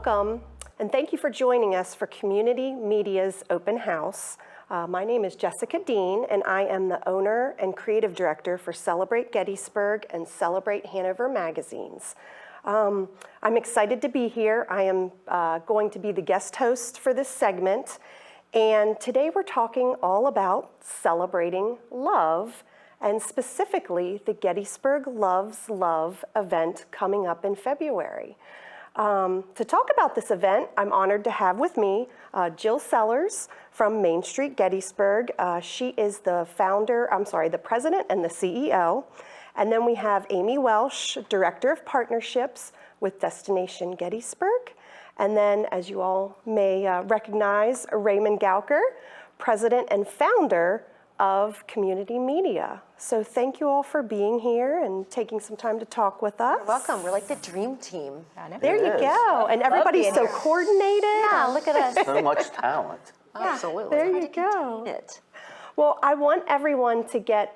Welcome, and thank you for joining us for Community Media's Open House. My name is Jessica Dean, and I am the owner and creative director for Celebrate Gettysburg and Celebrate Hanover magazines. I'm excited to be here. I am going to be the guest host for this segment, and today we're talking all about celebrating love, and specifically the Gettysburg Loves Love event coming up in February. To talk about this event, I'm honored to have with me Jill Sellers from Main Street Gettysburg. She is the president and the CEO. And then we have Amy Welsh, Director of Partnerships with Destination Gettysburg. And then, as you all may recognize, Raymond Gouker, President and Founder of Community Media. So thank you all for being here and taking some time to talk with us. You're welcome. We're like the dream team. There you go. And everybody's so coordinated. Yeah, look at us. So much talent. Absolutely. There you go. Well, I want everyone to get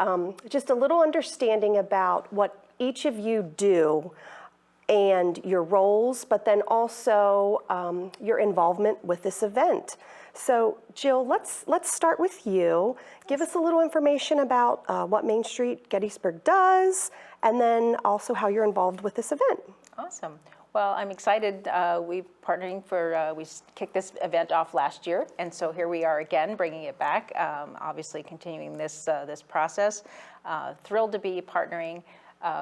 just a little understanding about what each of you do and your roles, but then also your involvement with this event. So, Jill, let's start with you. Give us a little information about what Main Street Gettysburg does, and then also how you're involved with this event. Awesome. Well, I'm excited. We kicked this event off last year, and so here we are again, bringing it back. Obviously, continuing this process. Thrilled to be partnering.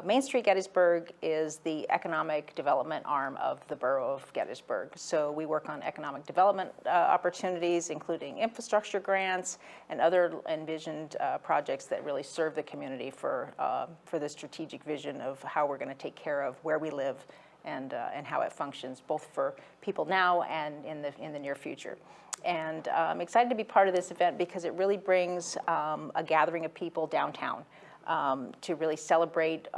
Main Street Gettysburg is the economic development arm of the borough of Gettysburg. So we work on economic development opportunities, including infrastructure grants and other envisioned projects that really serve the community for the strategic vision of how we're going to take care of where we live and how it functions, both for people now and in the near future. And I'm excited to be part of this event because it really brings a gathering of people downtown. To really celebrate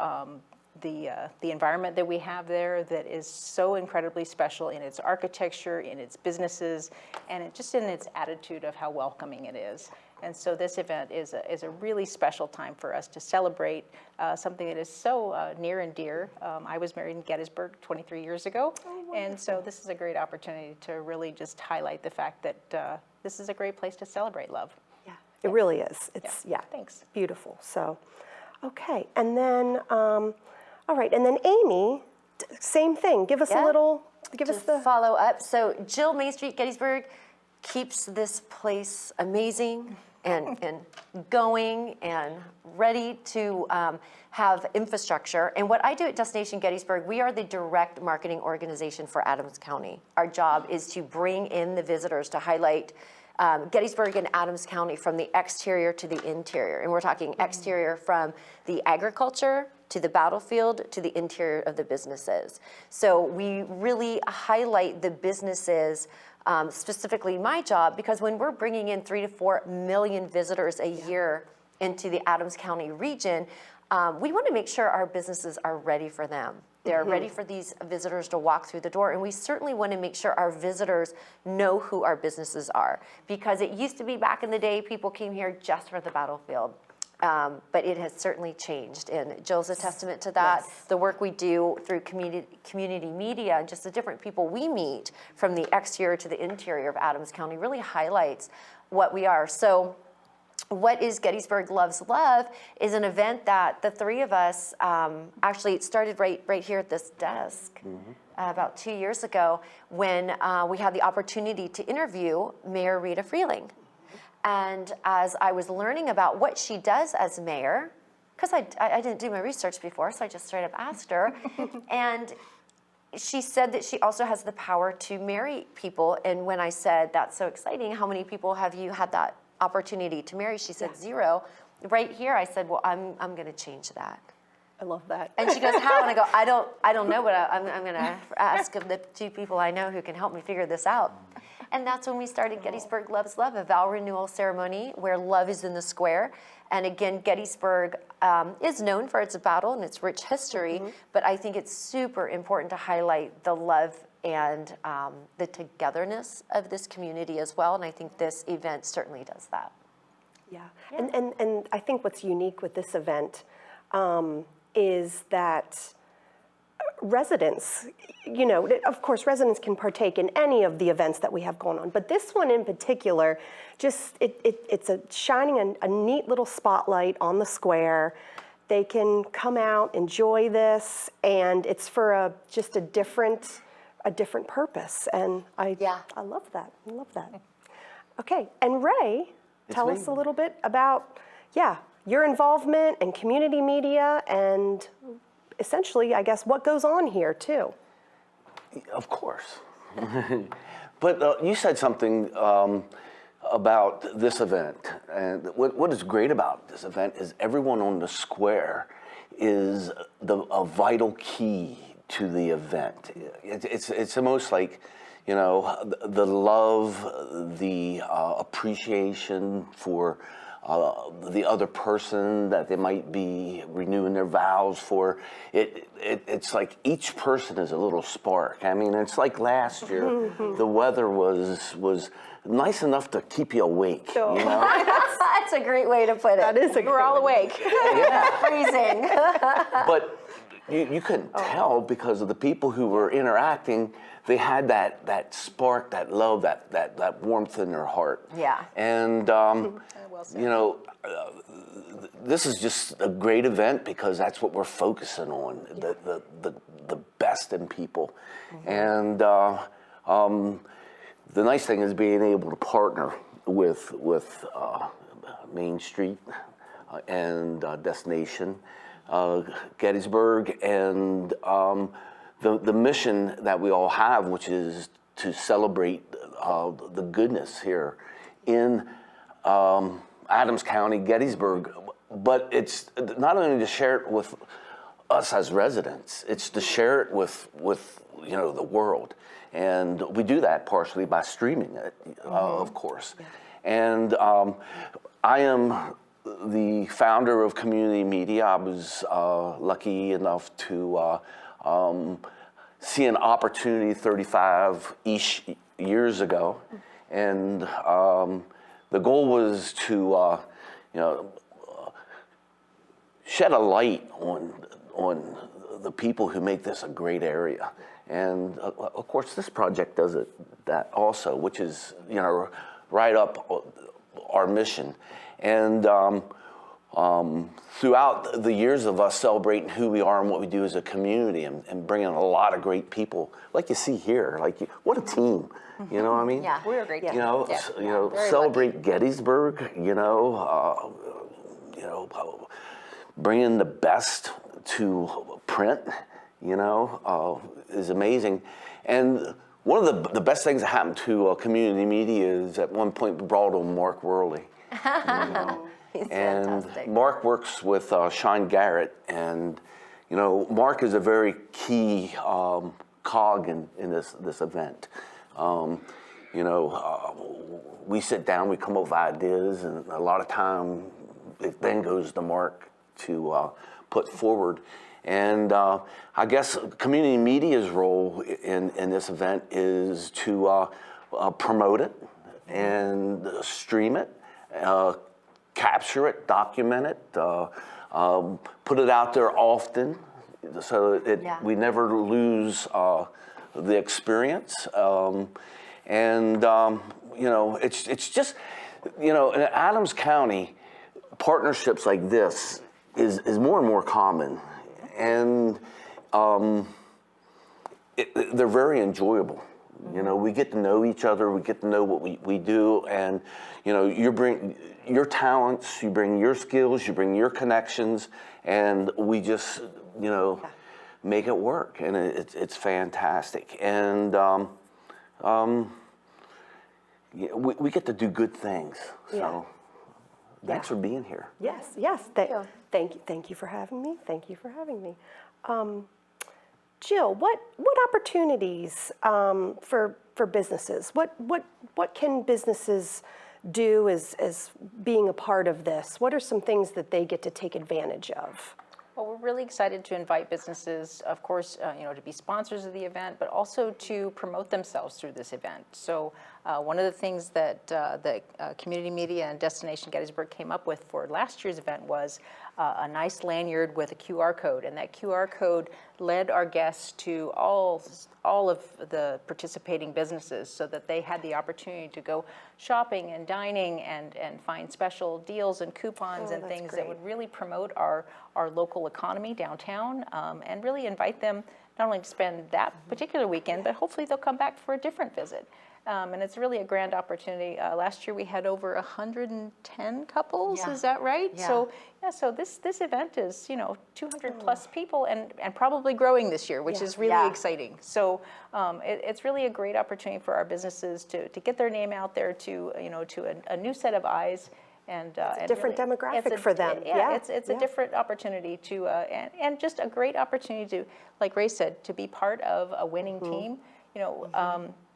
the environment that we have there that is so incredibly special in its architecture, in its businesses, and just in its attitude of how welcoming it is. And so this event is a really special time for us to celebrate something that is so near and dear. I was married in Gettysburg 23 years ago, and so this is a great opportunity to really just highlight the fact that this is a great place to celebrate love. It really is. It's Thanks. Beautiful. So, okay, and then all right, and then Amy, same thing. Give us a little. Give us the follow up. So Jill, Main Street Gettysburg keeps this place amazing and going and ready to have infrastructure. And what I do at Destination Gettysburg, we are the direct marketing organization for Adams County. Our job is to bring in the visitors to highlight Gettysburg and Adams County from the exterior to the interior. And we're talking exterior from the agriculture to the battlefield to the interior of the businesses. So we really highlight the businesses, specifically my job, because when we're bringing in 3 to 4 million visitors a year into the Adams County region, we want to make sure our businesses are ready for them. They're ready for these visitors to walk through the door, and we certainly want to make sure our visitors know who our businesses are, because it used to be back in the day people came here just for the battlefield, but it has certainly changed, and Jill's a testament to that. Yes. The work we do through community media and just the different people we meet from the exterior to the interior of Adams County really highlights what we are. So what is Gettysburg Loves Love is an event that the three of us, actually it started right here at this desk about 2 years ago when we had the opportunity to interview Mayor Rita Freeling. And as I was learning about what she does as mayor, because I didn't do my research before, so I just straight up asked her, and she said that she also has the power to marry people. And when I said, that's so exciting, how many people have you had that opportunity to marry? She said 0. Right here, I said, well, I'm going to change that. I love that. And she goes, how? And I go, I don't know, but I'm going to ask of the 2 people I know who can help me figure this out. And that's when we started Gettysburg Loves Love, a vow renewal ceremony where love is in the square. And again, Gettysburg is known for its battle and its rich history, but I think it's super important to highlight the love and the togetherness of this community as well. And I think this event certainly does that. Yeah. And I think what's unique with this event is that residents, you know, of course, residents can partake in any of the events that we have going on, but this one in particular, just it's shining a neat little spotlight on the square. They can come out, enjoy this, and it's for just a different purpose. And I love that. I love that. Okay, and Ray, tell us a little bit about your involvement in community media and essentially, I guess, what goes on here too. Of course. But you said something about this event, and what is great about this event is everyone on the square is a vital key to the event. It's almost like, you know, the love, the appreciation for the other person that they might be renewing their vows for. It's like each person is a little spark. I mean, it's like last year, the weather was nice enough to keep you awake. You know? That's a great way to put it. That is We're all awake. Freezing. But you couldn't tell because of the people who were interacting. They had that spark, that love, that warmth in their heart. Yeah. And you know, this is just a great event because that's what we're focusing on, the best in people. And the nice thing is being able to partner with Main Street and Destination Gettysburg, and the mission that we all have, which is to celebrate the goodness here in Adams County, Gettysburg. But it's not only to share it with us as residents, it's to share it with you know, the world. And we do that partially by streaming it, of course. And I am the founder of community media. I was lucky enough to see an opportunity 35-ish years ago, and the goal was to you know, shed a light on the people who make this a great area. And of course, this project does that also, which is, you know, right up our mission. And throughout the years of us celebrating who we are and what we do as a community, and bringing a lot of great people, like you see here, what a team, you know what I mean? Yeah, we're a great team. You know, Very celebrate lucky. Gettysburg, you know, bringing the best to print, you know, is amazing. And one of the best things that happened to community media is at one point we brought on Mark Worley. He's And fantastic. Mark works with Sean Garrett, and you know, Mark is a very key cog in this event. You know, we sit down, we come up with ideas, and a lot of time it then goes to Mark to put forward. And I guess community media's role in this event is to promote it and stream it, capture it, document it, put it out there often, so we never lose the experience. And you know, it's just, you know, in Adams County, partnerships like this is more and more common, and they're very enjoyable. You know, we get to know each other, we get to know what we do, and you know, you bring your talents, you bring your skills, you bring your connections, and we just, you know, make it work, and it's fantastic. And we get to do good things. So thanks for being here. Yes. Thank you for having me. Thank you for having me. Jill, what opportunities for businesses? What can businesses do as being a part of this? What are some things that they get to take advantage of? Well, we're really excited to invite businesses, of course, you know, to be sponsors of the event, but also to promote themselves through this event. So one of the things that the Community Media and Destination Gettysburg came up with for last year's event was a nice lanyard with a QR code, and that QR code led our guests to all of the participating businesses so that they had the opportunity to go shopping and dining and find special deals and coupons and that's things great. that would really promote our local economy downtown, and really invite them not only to spend that particular weekend, but hopefully they'll come back for a different visit. And it's really a grand opportunity. Last year we had over 110 couples, Yeah. is that right? Yeah. So this event is 200 plus people and probably growing this year, which is really Yeah. exciting. So it's really a great opportunity for our businesses to get their name out there to a new set of eyes. And, a different demographic for them. Yeah. It's a different opportunity to, and just a great opportunity to, like Ray said, to be part of a winning team.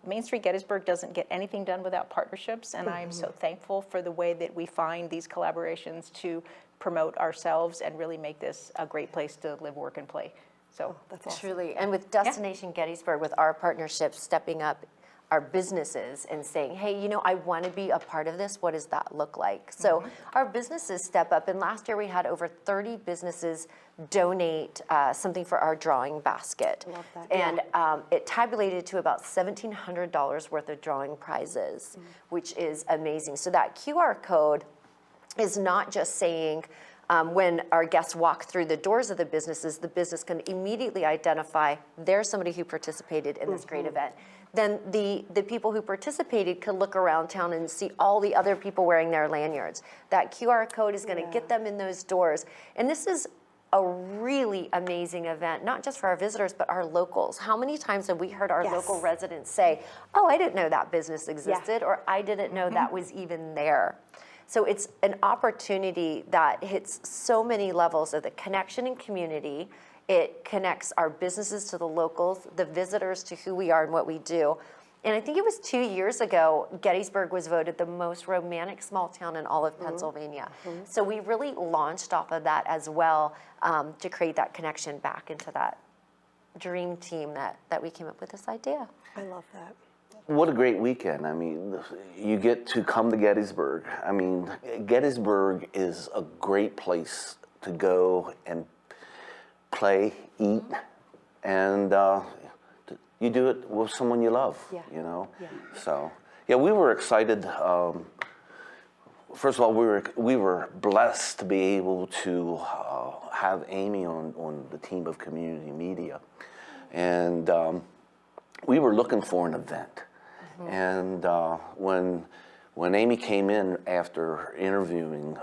Main Street Gettysburg doesn't get anything done without partnerships, and I am so thankful for the way that we find these collaborations to promote ourselves and really make this a great place to live, work, and play. So That's awesome. Truly, and with Destination Gettysburg, with our partnership stepping up our businesses and saying, hey, I want to be a part of this. What does that look like? So our businesses step up, and last year we had over 30 businesses donate something for our drawing basket. I love that, And it tabulated to about $1,700 worth of drawing prizes, which is amazing. So that QR code is not just saying, when our guests walk through the doors of the businesses, the business can immediately identify there's somebody who participated in this great event. Then the people who participated could look around town and see all the other people wearing their lanyards. That QR code is going to get them in those doors. And this is a really amazing event, not just for our visitors, but our locals. How many times have we heard our local residents say, oh, I didn't know that business existed, or I didn't know that was even there. So it's an opportunity that hits so many levels of the connection and community. It connects our businesses to the locals, the visitors to who we are and what we do. And I think it was 2 years ago, Gettysburg was voted the most romantic small town in all of Pennsylvania. So we really launched off of that as well, to create that connection back into that dream team that we came up with this idea. I love that. What a great weekend. I mean, you get to come to Gettysburg. I mean, Gettysburg is a great place to go and play, eat, and you do it with someone you love, So, yeah, we were excited. First of all, we were blessed to be able to have Amy on the team of community media, and we were looking for an event. And when Amy came in after interviewing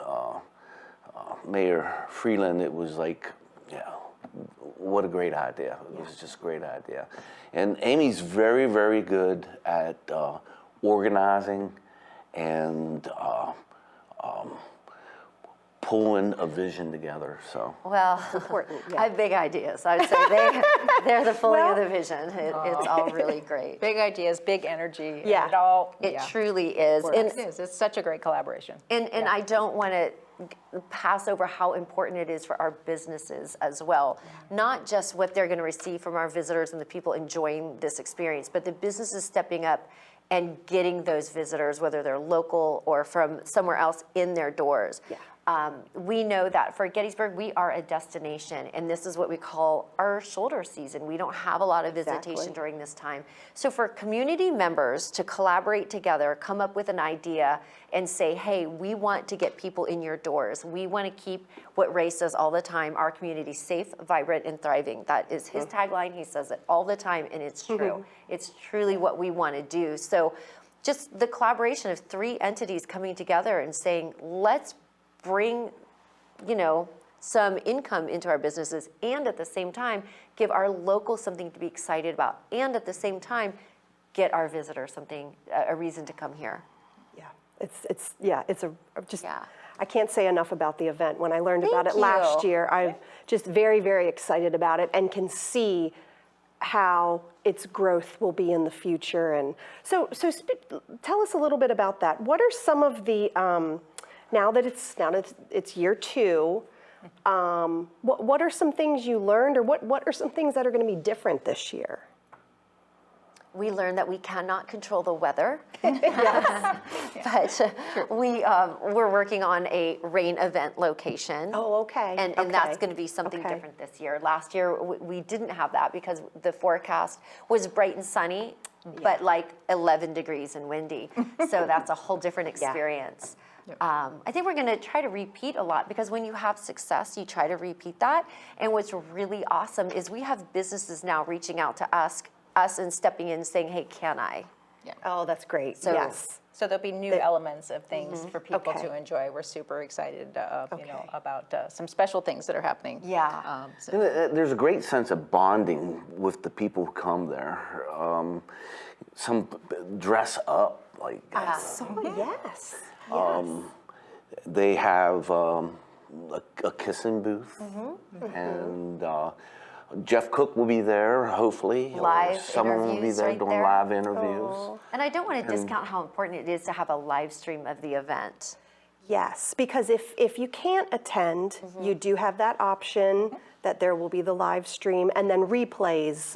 Mayor Freeland, it was like, what a great idea. It was just a great idea. And Amy's very, very good at organizing and pulling a vision together. So Well, important, I have big ideas. I would say they're the pulling of the vision. It's all really great. big ideas, big energy. Yeah. It truly is. It is. It's such a great collaboration. And I don't want to pass over how important it is for our businesses as well. Not just what they're going to receive from our visitors and the people enjoying this experience, but the businesses stepping up and getting those visitors, whether they're local or from somewhere else, in their doors. We know that for Gettysburg, we are a destination, and this is what we call our shoulder season. We don't have a lot of visitation during this time. So for community members to collaborate together, come up with an idea and say, hey, we want to get people in your doors. We want to keep what Ray says all the time, our community safe, vibrant, and thriving. That is his tagline. He says it all the time, and it's true. It's truly what we want to do. So just the collaboration of 3 entities coming together and saying, let's bring, some income into our businesses, and at the same time, give our locals something to be excited about, and at the same time, get our visitors a reason to come here. I can't say enough about the event. When I learned about it Thank last you. year, I'm just very, very excited about it and can see how its growth will be in the future. And so tell us a little bit about that. What are some of the now that it's year 2, what are some things you learned, or what are some things that are going to be different this year? we learned that we cannot control the weather. But we're working on a rain event location. Oh, okay. And that's going to be something Okay. different this year. Last year, we didn't have that because the forecast was bright and sunny, but like 11 degrees and windy. So that's a whole different experience. I think we're going to try to repeat a lot because when you have success, you try to repeat that. And what's really awesome is we have businesses now reaching out to us and stepping in and saying, hey, can I? Oh, that's great. So- Yes. So there'll be new elements of things for people Okay. to enjoy. We're super excited, you know, about some special things that are happening. Yeah. So- There's a great sense of bonding with the people who come there. Some dress up like So, yes. they have a kissing booth, and Jeff Cook will be there, hopefully. or Live someone will be interviews there right doing there. live interviews. And I don't want to discount how important it is to have a live stream of the event. Yes, because if you can't attend, you do have that option that there will be the live stream and then replays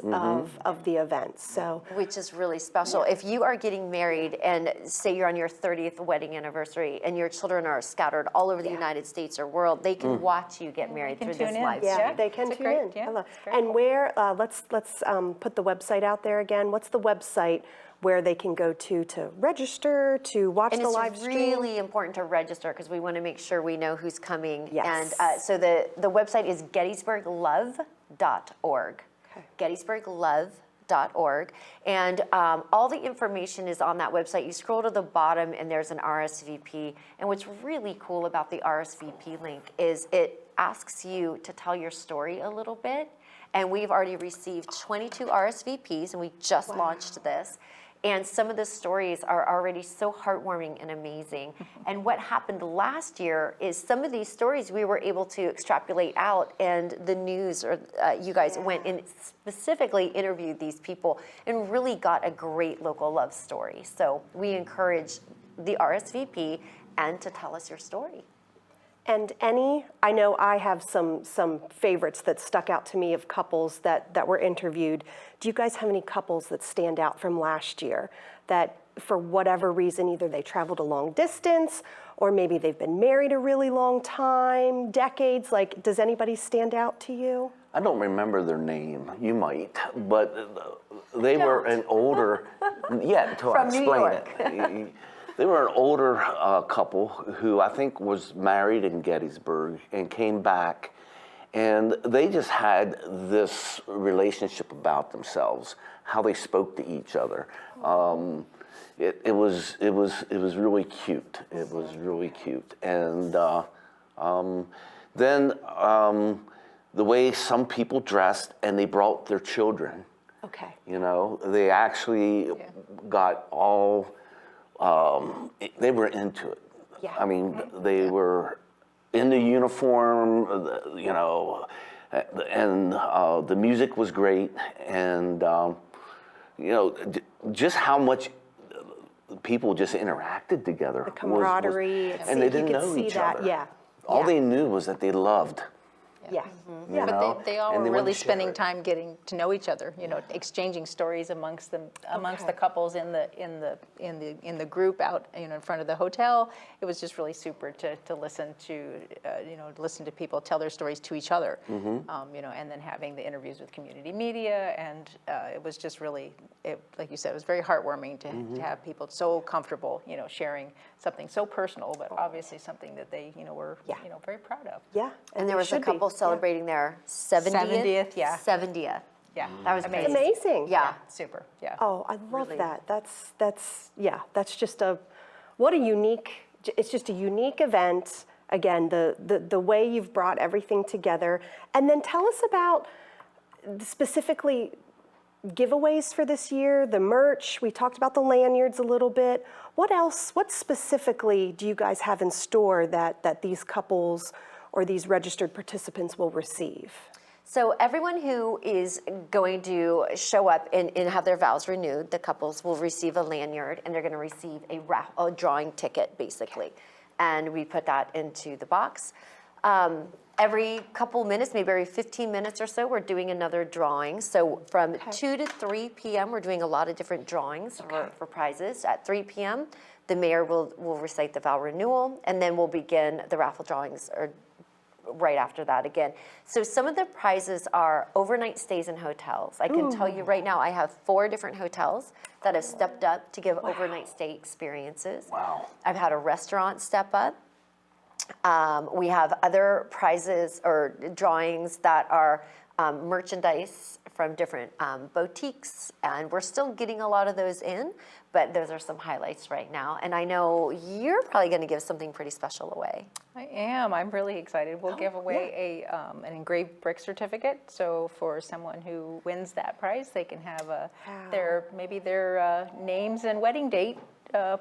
of the event. So, Which is really special. If you are getting married and say you're on your 30th wedding anniversary and your children are scattered all over the United States or world, they can watch you get married can through this tune in. live yeah, stream. they can It's tune great, in. yeah, I love- it's very And cool. where, let's put the website out there again. What's the website where they can go to register, to watch And the it's live stream? really important to register because we want to make sure we know who's coming. Yes. And so the website is gettysburglove.org. Okay. gettysburglove.org. And all the information is on that website. You scroll to the bottom and there's an RSVP. And what's really cool about the RSVP link is it asks you to tell your story a little bit. And we've already received 22 RSVPs and we just launched this. And some of the stories are already so heartwarming and amazing. And what happened last year is some of these stories we were able to extrapolate out, and the news or you guys went and specifically interviewed these people and really got a great local love story. So we encourage the RSVP and to tell us your story. And I know I have some favorites that stuck out to me of couples that were interviewed. Do you guys have any couples that stand out from last year that for whatever reason, either they traveled a long distance or maybe they've been married a really long time, decades? Like, does anybody stand out to you? I don't remember their name. You might, but they were an older. Yeah, until I From New explain York. it. They were an older couple who I think was married in Gettysburg and came back, and they just had this relationship about themselves, how they spoke to each other. It was really cute. It was really cute, and then the way some people dressed and they brought their children. Okay. You know, they actually got all. They were into it. Yeah. I mean, they were in the uniform, you know, and the music was great, and you know, just how much people just interacted together. The camaraderie. And they you didn't could know see each that, other. Yeah. All yeah. they knew was that they loved. Yeah. You Yeah. know? But they all and were wouldn't really share spending it. time getting to know each other, you know, exchanging stories amongst them, amongst the couples in the group out, you know, in front of the hotel. It was just really super to listen to, you know, listen to people tell their stories to each other, you know, and then having the interviews with community media, and it was just really, like you said, it was very heartwarming to have people so comfortable, you know, sharing something so personal, but obviously something that they, you know, were, Yeah. you know, very proud of. Yeah. And there they was a should be. couple celebrating their 70th. 70th, yeah. 70th. Yeah, That was It's amazing. Yeah. super, yeah. Oh, I love Really. that. That's just it's just a unique event. Again, the way you've brought everything together. And then tell us about specifically giveaways for this year, the merch. We talked about the lanyards a little bit. What else, what specifically do you guys have in store that these couples or these registered participants will receive? So everyone who is going to show up and have their vows renewed, the couples will receive a lanyard, and they're going to receive a drawing ticket, basically. And we put that into the box. every couple minutes, maybe every 15 minutes or so, we're doing another drawing. So from 2 to 3 p.m., we're doing a lot of different drawings for prizes. At 3 p.m., the mayor will recite the vow renewal, and then we'll begin the raffle drawings right after that again. So some of the prizes are overnight stays in hotels. I can tell you right now, I have 4 different hotels that have stepped up to give overnight stay experiences. Wow. I've had a restaurant step up. We have other prizes or drawings that are merchandise from different boutiques, and we're still getting a lot of those in, but those are some highlights right now. And I know you're probably going to give something pretty special away. I am. I'm really excited. We'll give away an engraved brick certificate. So for someone who wins that prize, they can have maybe their names and wedding date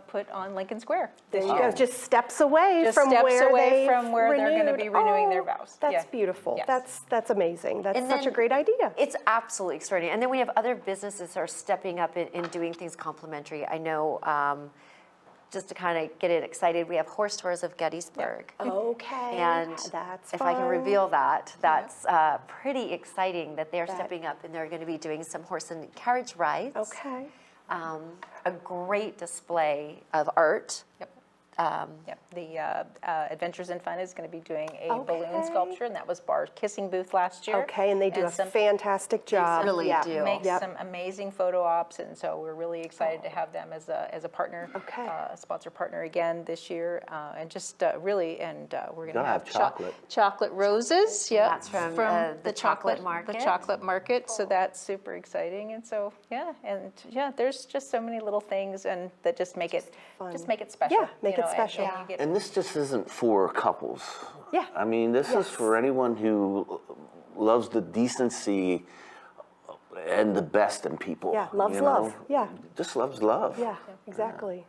put on Lincoln Square. There you go. Just steps away Just from steps where away they've from where they're going to be renewing their Oh, vows. That's Yeah. beautiful. Yes. That's amazing. That's And such a then great idea. It's absolutely extraordinary. And then we have other businesses that are stepping up and doing things complimentary. I know, just to kind of get it excited, we have Horse Tours of Gettysburg. Okay, And that's if I can fun. reveal that, that's pretty exciting that they're stepping up and they're going to be doing some horse and carriage rides. Okay. A great display of art. Yep. Yep. The Adventures in Fun is going to be doing a balloon Okay. sculpture, and that was Bar's Kissing Booth last year. Okay, and they do a some- fantastic job. really Yeah. do. Make Yep. some amazing photo ops, and so we're really excited to have them as a partner, Okay. a sponsor partner again this year, and just really, and we're going to Gotta have chocolate. chocolate roses, yeah, That's from, the chocolate market. the chocolate market. So that's super exciting, and so there's just so many little things, and that just make it special. Yeah, make it and special. you get- And this just isn't for couples. Yeah. I mean, this is Yes. for anyone who loves the decency and the best in people. Yeah, loves you know? love. Yeah. Just loves love. Yeah, exactly.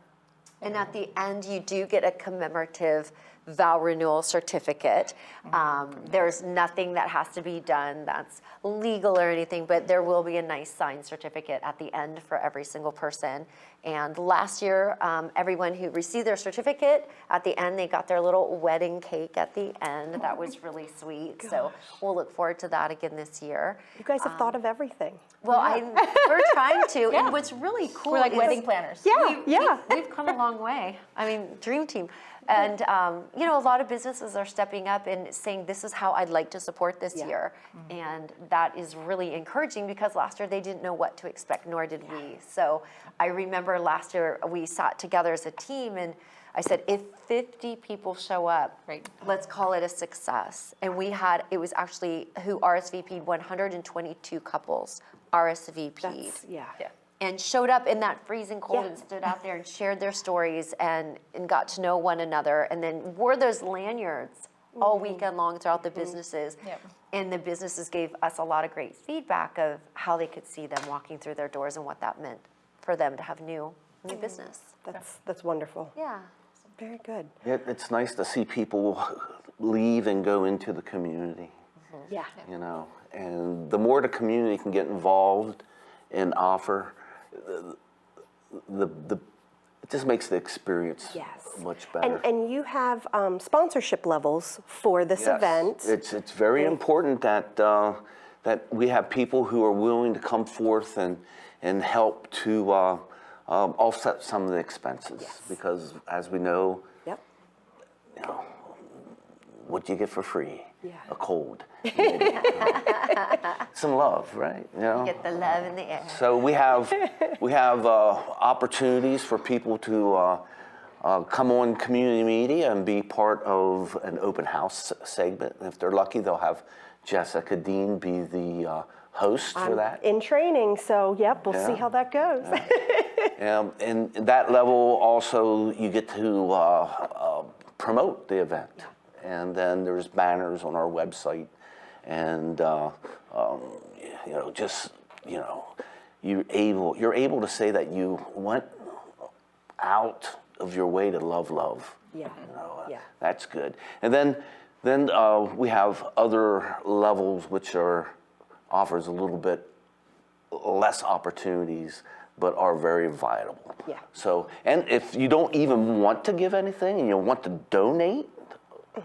And at the end, you do get a commemorative vow renewal certificate. There's nothing that has to be done that's legal or anything, but there will be a nice signed certificate at the end for every single person. And last year, everyone who received their certificate, at the end, they got their little wedding cake at the end. That was really sweet. So we'll look forward to that again this year. You guys have thought of everything. Well, we're trying to. And what's really cool We're like is wedding planners. Yeah. we've come a long way. I mean, dream team. And, a lot of businesses are stepping up and saying, this is how I'd like to support this year. And that is really encouraging because last year they didn't know what to expect, nor did we. So I remember last year we sat together as a team and I said, if 50 people show up, Right. let's call it a success. And it was actually who RSVP'd 122 couples RSVP'd. Yeah. And showed up in that freezing cold Yeah. and stood out there and shared their stories and got to know one another and then wore those lanyards all weekend long throughout the businesses. Yep. And the businesses gave us a lot of great feedback of how they could see them walking through their doors and what that meant for them to have new business. That's wonderful. Yeah. Very good. It's nice to see people leave and go into the community, Yeah. you know. And the more the community can get involved and offer, it just makes the experience Yes. much better. And you have sponsorship levels for this Yes. event. It's very important that that we have people who are willing to come forth and help to offset some of the expenses, because as we know, Yep. you know, what do you get for free? Yeah. A cold. Some love, right? You know? Get the love in the air. So we have opportunities for people to come on community media and be part of an open house segment. And if they're lucky, they'll have Jessica Dean be the host for that. In training, so yep, we'll see Yeah. how that goes. And that level also, you get to promote the event. And then there's banners on our website, and you're able to say that you went out of your way to love. Yeah. Yeah. That's good. And then we have other levels which offers a little bit less opportunities, but are very viable. Yeah. So, and if you don't even want to give anything and you want to donate,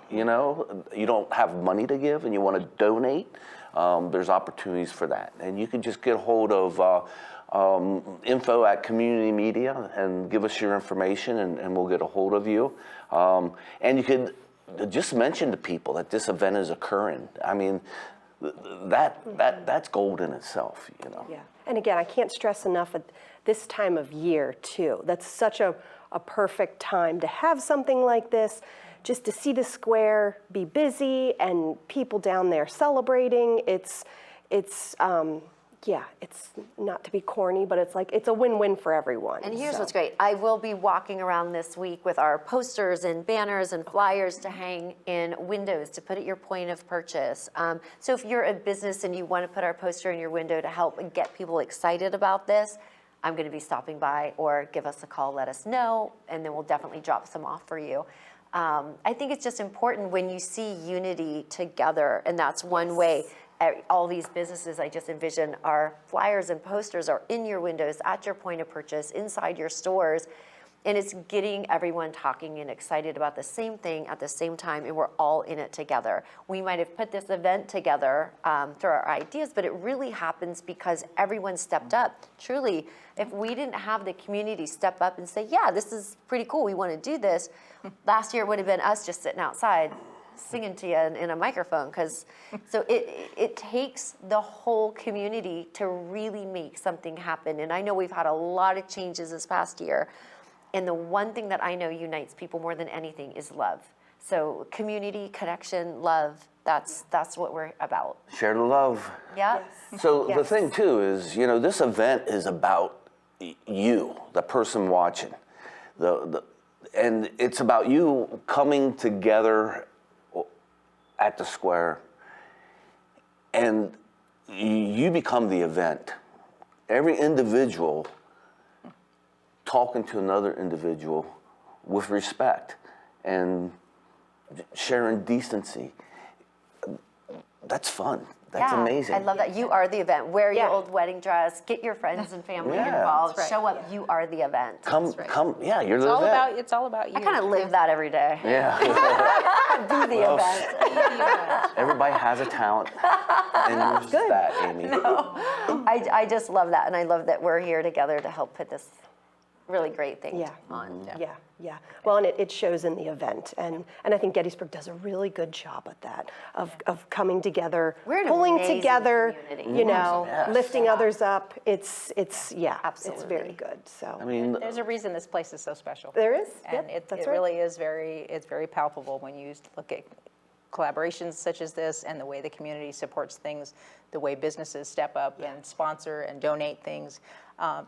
You know, you don't have money to give and you want to donate, there's opportunities for that. And you can just get a hold of info at community media and give us your information, and we'll get a hold of you. And you could just mention to people that this event is occurring. I mean, that's gold in itself, you know. Yeah, and again, I can't stress enough at this time of year too. That's such a perfect time to have something like this, just to see the square be busy and people down there celebrating. It's not to be corny, but it's like, it's a win-win for everyone. And here's what's great. I will be walking around this week with our posters and banners and flyers to hang in windows to put at your point of purchase. So if you're a business and you want to put our poster in your window to help get people excited about this, I'm going to be stopping by, or give us a call, let us know, and then we'll definitely drop some off for you. I think it's just important when you see unity together, and that's one way. All these businesses I just envision, our flyers and posters are in your windows, at your point of purchase, inside your stores, and it's getting everyone talking and excited about the same thing at the same time, and we're all in it together. We might have put this event together through our ideas, but it really happens because everyone stepped up. Truly, if we didn't have the community step up and say, yeah, this is pretty cool, we want to do this, last year it would have been us just sitting outside singing to you in a microphone. So it takes the whole community to really make something happen. And I know we've had a lot of changes this past year, and the one thing that I know unites people more than anything is love. So community, connection, love, that's what we're about. Share the love. Yeah. So the thing too is, you know, this event is about you, the person watching, and it's about you coming together at the square, and you become the event. Every individual talking to another individual with respect and sharing decency. That's fun. That's amazing. I love that. You are the event. Wear your Yeah. old wedding dress. Get your friends and family Yeah. involved. That's right. Show up. You are the event. Come, yeah, you're the event. It's all about you. I kind of live that every day. Yeah. Do the event. Everybody has a talent, and you're just that, Amy. I just love that, and I love that we're here together to help put this really great thing Yeah. on. Yeah. Well, and it shows in the event, and I think Gettysburg does a really good job at that, of coming together, We're an pulling amazing together, community. you know, Yes. lifting others up. It's Absolutely. it's very good. So I mean, There's a reason this place is so special. there is, And yep, it that's right. really is it's very palpable when you look at collaborations such as this, and the way the community supports things, the way businesses step up and sponsor and donate things.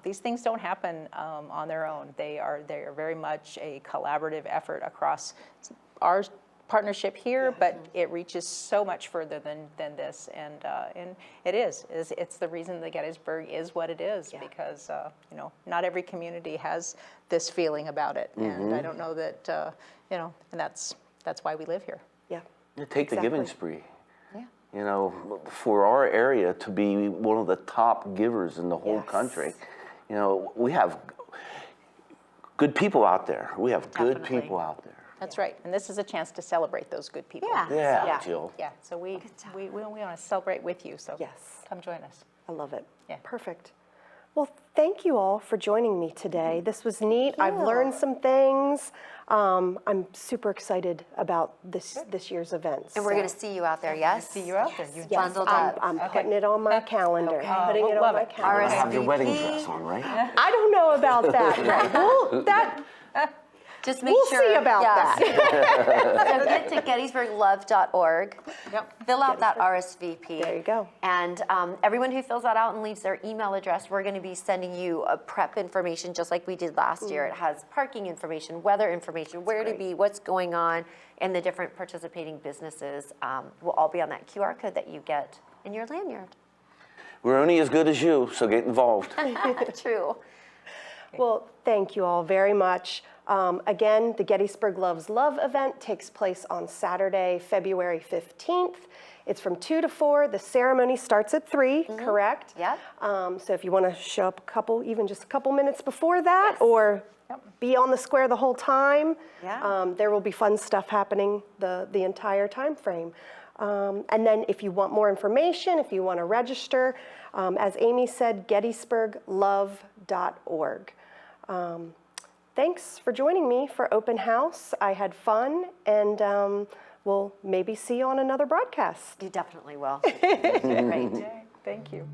These things don't happen on their own. They are very much a collaborative effort across our partnership here, but it reaches so much further than this, and it's the reason that Gettysburg is what it is, because you know, not every community has this feeling about it, and I don't know that you know, and that's why we live here. Yeah. take the giving Exactly. spree. You know, for our area to be one of the top givers in the whole Yes. country, you know, we have good people out there. We have good Definitely. people out there. That's right, and this is a chance to celebrate those good people. Yeah. Yeah, Yeah. Jill. Yeah, so we want to celebrate with you, so Yes. come join us. I love it. Yeah. Perfect. Well, thank you all for joining me today. This was neat. I've learned some things. I'm super excited about this year's events. And we're going to see you out there, yes? See you out there. You Yes, bundled up. I'm putting it on my calendar. Putting it on love my it. calendar. I have your wedding RSVP. dress on, right? I don't know about that. Right. Well, Just make we'll sure. see about that. So get to gettysburglove.org. Yep. Fill out that RSVP. There you go. And everyone who fills that out and leaves their email address, we're going to be sending you a prep information just like we did last year. It has parking information, weather information, where to great. be, what's going on, and the different participating businesses will all be on that QR code that you get in your lanyard. We're only as good as you, so get involved. True. Well, thank you all very much. Again, the Gettysburg Loves Love event takes place on Saturday, February 15th. It's from 2 to 4. The ceremony starts at 3, correct? Yep. So if you want to show up just a couple minutes before that, or be on the square the whole time. Yeah. There will be fun stuff happening the entire time frame. And then if you want more information, if you want to register, as Amy said, gettysburglove.org. Thanks for joining me for Open House. I had fun, and we'll maybe see you on another broadcast. You definitely will. Great. Thank you.